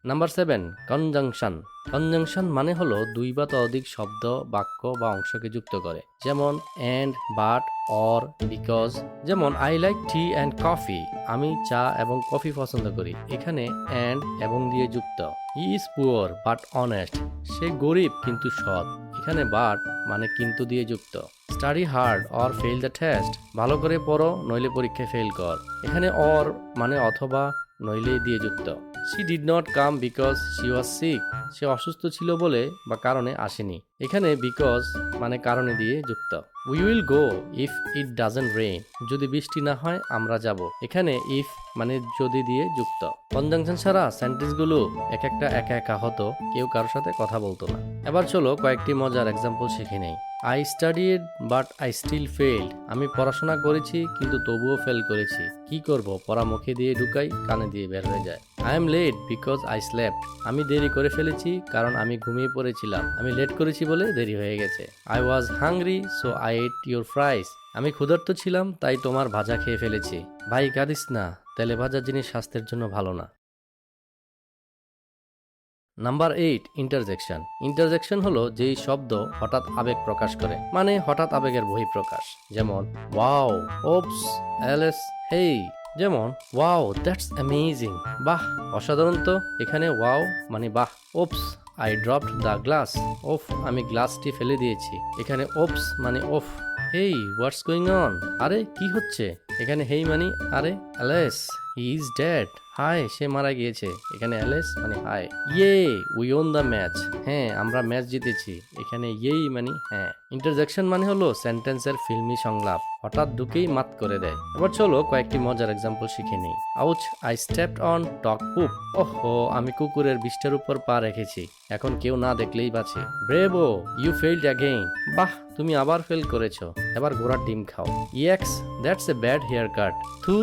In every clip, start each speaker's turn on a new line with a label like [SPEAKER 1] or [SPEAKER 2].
[SPEAKER 1] Number 7, conjunction. Conjunction মানে হলো দুই বা ততোধিক শব্দ, বাক্য বা অংশকে যুক্ত করে, যেমন অ্যান্ড, বাট, অর, বিকজ। যেমন I like tea and coffee, আমি চা এবং কফি পছন্দ করি। এখানে অ্যান্ড এবং দিয়ে যুক্ত। He is poor but honest, সে গরিব কিন্তু সৎ। এখানে বাট মানে কিন্তু দিয়ে যুক্ত। Study hard or fail the test, ভালো করে পড়ো নইলে পরীক্ষায় ফেল কর। এখানে অর মানে অথবা নইলে দিয়ে যুক্ত। She did not come because she was sick, সে অসুস্থ ছিল বলে বা কারণে আসেনি। এখানে বিকজ মানে কারণে দিয়ে যুক্ত। We will go if it doesn't rain, যদি বৃষ্টি না হয় আমরা যাব। এখানে ইফ মানে যদি দিয়ে যুক্ত। কনজাংশন ছাড়া সেন্টেন্সগুলো এক একটা একা একা হতো, কেউ কারোর সাথে কথা বলতো না। এবার চলো কয়েকটি মজার এক্সাম্পল শিখে নেই। I studied but I still failed, আমি পড়াশোনা করেছি কিন্তু তবুও ফেল করেছি। কি করব, পড়া মুখে দিয়ে ঢুকাই, কানে দিয়ে বের হয়ে যায়। I am late because I slept, আমি দেরি করে ফেলেছি কারণ আমি ঘুমিয়ে পড়েছিলাম। আমি লেট করেছি বলে দেরি হয়ে গেছে। I was hungry so I ate your fries, আমি ক্ষুধার্ত ছিলাম তাই তোমার ভাজা খেয়ে ফেলেছি। ভাই কাঁদিস না, তেলে ভাজা জিনিস স্বাস্থ্যের জন্য ভালো না। Number 8, interjection. ইন্টারজেকশন হলো যেই শব্দ হঠাৎ আবেগ প্রকাশ করে, মানে হঠাৎ আবেগের বহিঃপ্রকাশ। যেমন ওয়াও, ওপস, এলএস, হেই। যেমন ওয়াও দ্যাটস অ্যামেজিং, বাহ অসাধারণ তো। এখানে ওয়াও মানে বাহ। Oops, I dropped the glass, ওফ আমি গ্লাসটি ফেলে দিয়েছি। এখানে ওপস মানে ওফ। হেই হোয়াটস গোয়িং অন, আরে কি হচ্ছে। এখানে হেই মানে আরে। এলএস, হি ইজ ডেড, হাই সে মারা গিয়েছে। এখানে এলএস মানে হাই। ইয়ে উই ওন দ্য ম্যাচ, হ্যাঁ আমরা ম্যাচ জিতেছি। এখানে ইয়েই মানে হ্যাঁ। ইন্টারজেকশন মানে হলো সেন্টেন্সের ফিল্মি সংলাপ, হঠাৎ ঢুকেই মাত করে দেয়। এবার চলো কয়েকটি মজার এক্সাম্পল শিখে নিই। Ouch, I stepped on dog poop, ওহো আমি কুকুরের বিষ্ঠের উপর পা রেখেছি, এখন কেউ না দেখলেই বাঁচে। ব্রেভো, ইউ ফেইলড অ্যাগেইন, বাহ তুমি আবার ফেল করেছো, এবার ঘোড়ার ডিম খাও। Yikes, that's a bad haircut, থু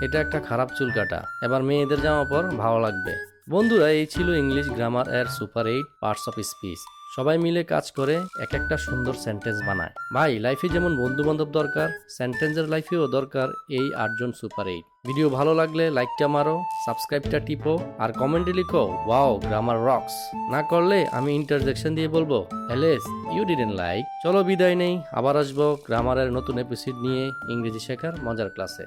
[SPEAKER 1] এটা একটা খারাপ চুল কাটা, এবার মেয়েদের জামা পর ভালো লাগবে। বন্ধুরা এই ছিল ইংলিশ গ্রামার এর সুপার 8 পার্টস অফ স্পিচ। সবাই মিলে কাজ করে এক একটা সুন্দর সেন্টেন্স বানায়। ভাই লাইফে যেমন বন্ধু বান্ধব দরকার, সেন্টেন্সের লাইফেও দরকার এই 8জন সুপার 8। ভিডিও ভালো লাগলে লাইকটা মারো, সাবস্ক্রাইবটা টিপো আর কমেন্টে লিখো ওয়াও গ্রামার রক্স। না করলে আমি ইন্টারজেকশন দিয়ে বলবো এলএস ইউ ডিডন্ট লাইক। চলো বিদায় নেই, আবার আসবো গ্রামারের নতুন এপিসোড নিয়ে ইংরেজি শেখার মজার ক্লাসে।